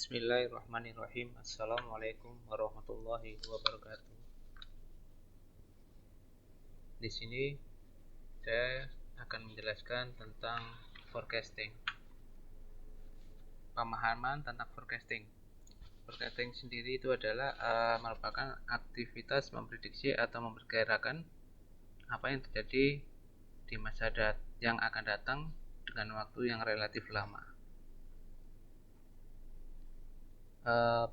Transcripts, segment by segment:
Bismillahirrahmanirrahim. Assalamualaikum warahmatullahi wabarakatuh. Di sini saya akan menjelaskan tentang forecasting. Pemahaman tentang forecasting. Forecasting sendiri itu adalah merupakan aktivitas memprediksi atau memperkirakan apa yang terjadi di masa yang akan datang dengan waktu yang relatif lama.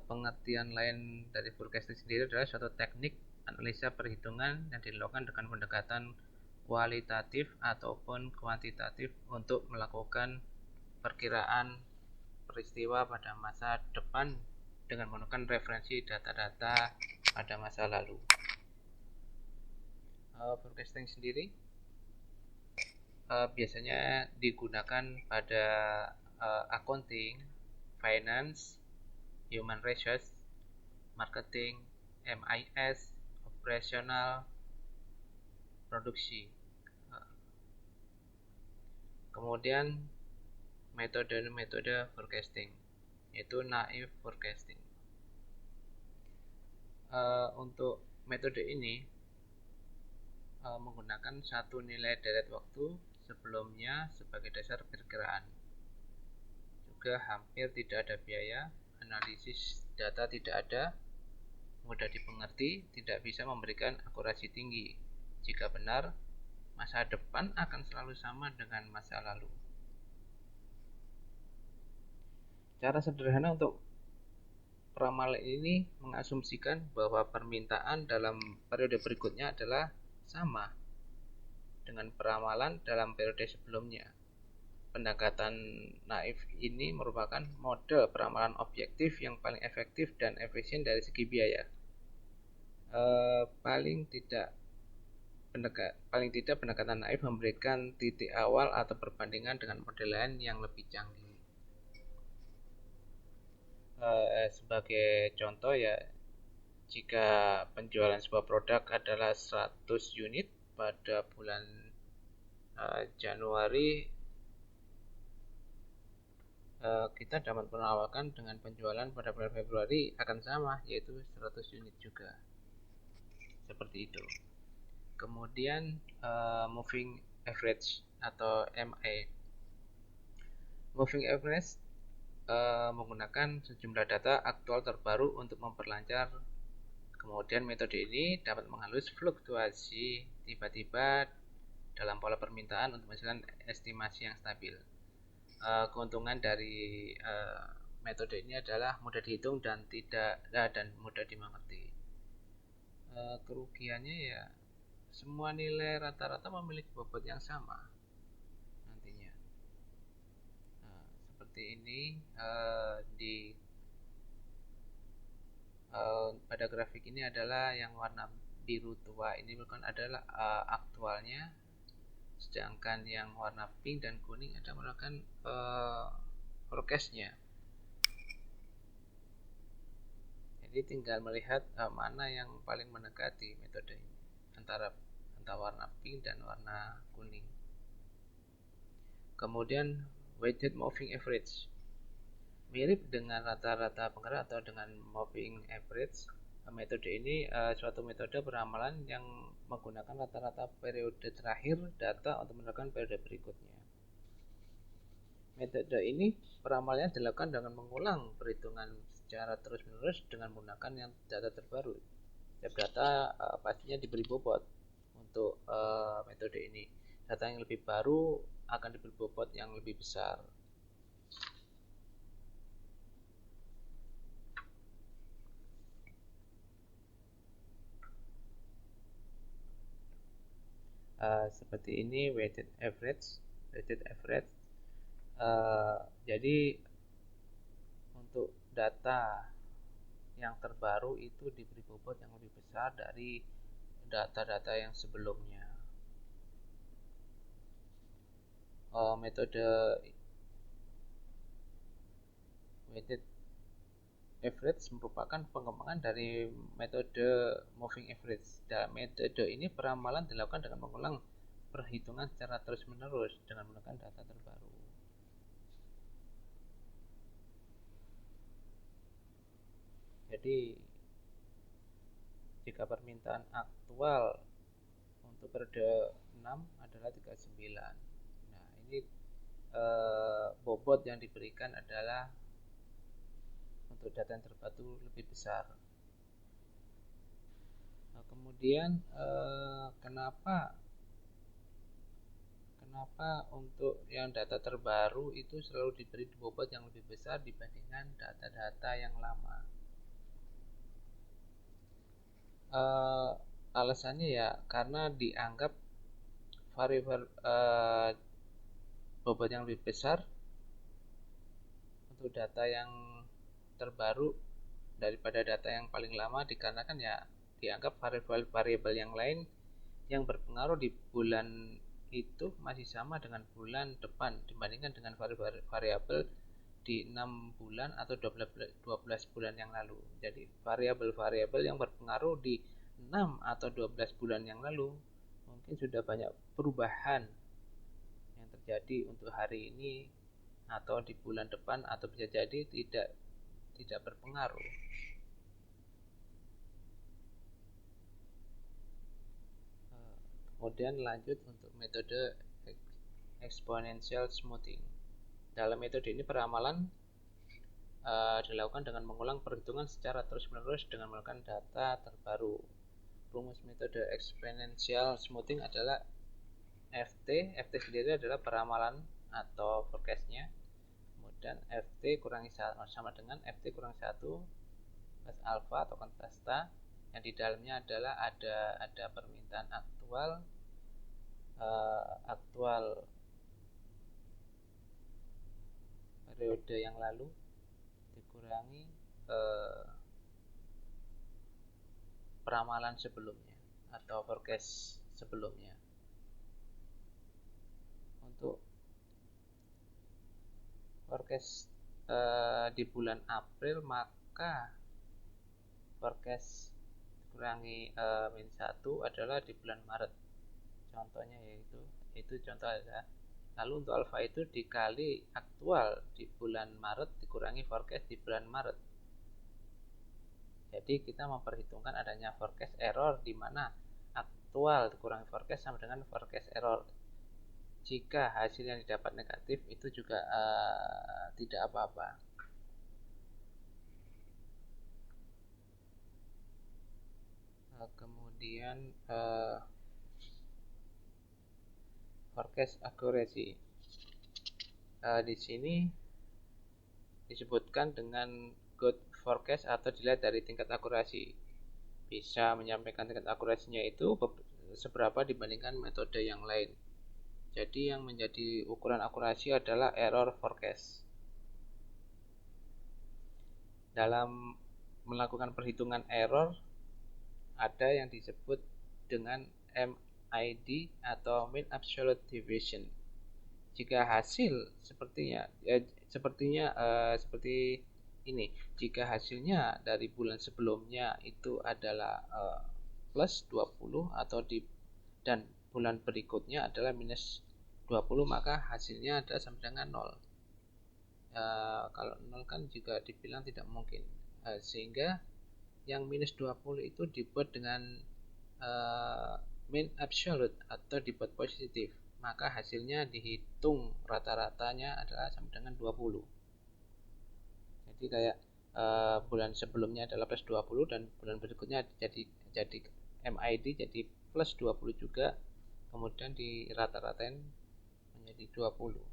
Pengertian lain dari forecasting sendiri adalah suatu teknik analisa perhitungan yang dilakukan dengan pendekatan kualitatif ataupun kuantitatif untuk melakukan perkiraan peristiwa pada masa depan dengan menggunakan referensi data-data pada masa lalu. Forecasting sendiri biasanya digunakan pada accounting, finance, human resource, marketing, MIS, operasional, produksi. Kemudian metode forecasting, yaitu naive forecasting. Untuk metode ini menggunakan satu nilai deret waktu sebelumnya sebagai dasar perkiraan. Juga hampir tidak ada biaya. Analisis data tidak ada, mudah dimengerti, tidak bisa memberikan akurasi tinggi. Jika benar, masa depan akan selalu sama dengan masa lalu. Cara sederhana untuk peramalan ini mengasumsikan bahwa permintaan dalam periode berikutnya adalah sama dengan peramalan dalam periode sebelumnya. Pendekatan naif ini merupakan model peramalan objektif yang paling efektif dan efisien dari segi biaya. Paling tidak pendekatan naif memberikan titik awal atau perbandingan dengan model lain yang lebih canggih. Sebagai contoh ya, jika penjualan sebuah produk adalah 100 unit pada bulan Januari, kita dapat meramalkan dengan penjualan pada bulan Februari akan sama, yaitu 100 unit juga. Seperti itu. Kemudian moving average atau MA. Moving average menggunakan sejumlah data aktual terbaru untuk memperlancar. Kemudian metode ini dapat menghalus fluktuasi tiba-tiba dalam pola permintaan untuk menghasilkan estimasi yang stabil. Keuntungan dari metode ini adalah mudah dihitung dan mudah dimengerti. Kerugiannya ya, semua nilai rata-rata memiliki bobot yang sama nantinya. Seperti ini pada grafik ini adalah yang warna biru tua ini adalah aktualnya, sedangkan yang warna pink dan kuning ada merupakan forecast-nya. Jadi tinggal melihat mana yang paling mendekati metode ini antara warna pink dan warna kuning. Kemudian weighted moving average mirip dengan rata-rata penggerak atau dengan moving average. Metode ini suatu metode peramalan yang menggunakan rata-rata periode terakhir data untuk menentukan periode berikutnya. Metode ini peramalannya dilakukan dengan mengulang perhitungan secara terus-menerus dengan menggunakan yang data terbaru. Setiap data pastinya diberi bobot untuk metode ini. Data yang lebih baru akan diberi bobot yang lebih besar. Seperti ini weighted average. Jadi untuk data yang terbaru itu diberi bobot yang lebih besar dari data-data yang sebelumnya. Metode weighted average merupakan pengembangan dari metode moving average. Dalam metode ini peramalan dilakukan dengan mengulang perhitungan secara terus-menerus dengan menggunakan data terbaru. Jadi jika permintaan aktual untuk periode 6 adalah 39. Nah, ini bobot yang diberikan adalah untuk data yang terpadu lebih besar. Nah, kemudian kenapa untuk yang data terbaru itu selalu diberi bobot yang lebih besar dibandingkan data-data yang lama? Alasannya ya karena dianggap variabel bobot yang lebih besar untuk data yang terbaru daripada data yang paling lama, dikarenakan ya dianggap variabel yang lain yang berpengaruh di bulan itu masih sama dengan bulan depan dibandingkan dengan variabel di 6 bulan atau 12 bulan yang lalu. Jadi variabel-variabel yang berpengaruh di 6 atau 12 bulan yang lalu mungkin sudah banyak perubahan yang terjadi untuk hari ini atau di bulan depan, atau bisa jadi tidak berpengaruh. Kemudian lanjut untuk metode exponential smoothing. Dalam metode ini peramalan dilakukan dengan mengulang perhitungan secara terus-menerus dengan menggunakan data terbaru. Rumus metode exponential smoothing adalah FT. FT sendiri adalah peramalan atau forecast-nya. Kemudian FT sama dengan FT kurang 1 plus alpha atau kontrasta, yang di dalamnya adalah ada permintaan aktual periode yang lalu dikurangi peramalan sebelumnya atau forecast sebelumnya. Untuk forecast di bulan April, maka forecast dikurangi min 1 adalah di bulan Maret. Contohnya yaitu contoh adalah, lalu untuk alfa itu dikali aktual di bulan Maret dikurangi forecast di bulan Maret. Jadi kita memperhitungkan adanya forecast error di mana aktual dikurangi forecast sama dengan forecast error. Jika hasil yang didapat negatif itu juga tidak apa-apa. Kemudian forecast accuracy. Di sini disebutkan dengan good forecast atau dilihat dari tingkat akurasi. Bisa menyampaikan tingkat akurasinya itu seberapa dibandingkan metode yang lain. Jadi yang menjadi ukuran akurasi adalah error forecast. Dalam melakukan perhitungan error ada yang disebut dengan MID atau mean absolute deviation. Jika hasil seperti ini, jika hasilnya dari bulan sebelumnya itu adalah plus 20 dan bulan berikutnya adalah minus 20, maka hasilnya adalah sama dengan 0. Kalau 0 kan juga dibilang tidak mungkin, sehingga yang minus 20 itu dibuat dengan mean absolute atau dibuat positif, maka hasilnya dihitung rata-ratanya adalah sama dengan 20. Jadi kayak bulan sebelumnya adalah plus 20 dan bulan berikutnya jadi MID jadi plus 20 juga, kemudian di rata-ratain menjadi 20.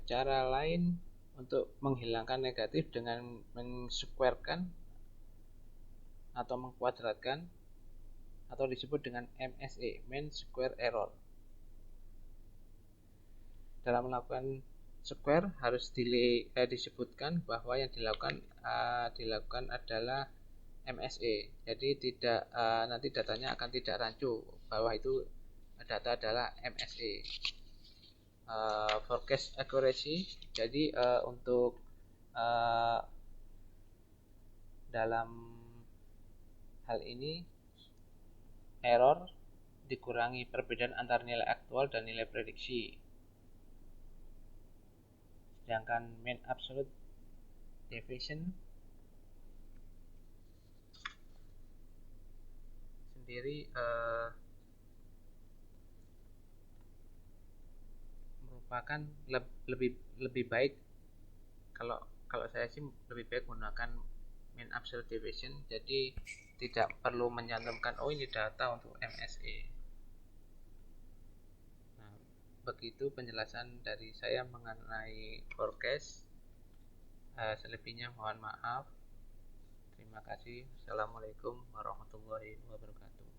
Cara lain untuk menghilangkan negatif dengan mensquarekan atau mengkuadratkan atau disebut dengan MSE, mean square error. Dalam melakukan square harus disebutkan bahwa yang dilakukan adalah MSE. Jadi nanti datanya akan tidak rancu bahwa itu data adalah MSE. Forecast accuracy. Jadi untuk dalam hal ini error dikurangi perbedaan antara nilai aktual dan nilai prediksi. Sedangkan mean absolute deviation sendiri merupakan lebih lebih baik. Kalau kalau saya sih lebih baik menggunakan min absolute deviation, jadi tidak perlu menyantumkan oh ini data untuk MSE. Nah, begitu penjelasan dari saya mengenai forecast. Selebihnya mohon maaf. Terima kasih. Assalamualaikum warahmatullahi wabarakatuh.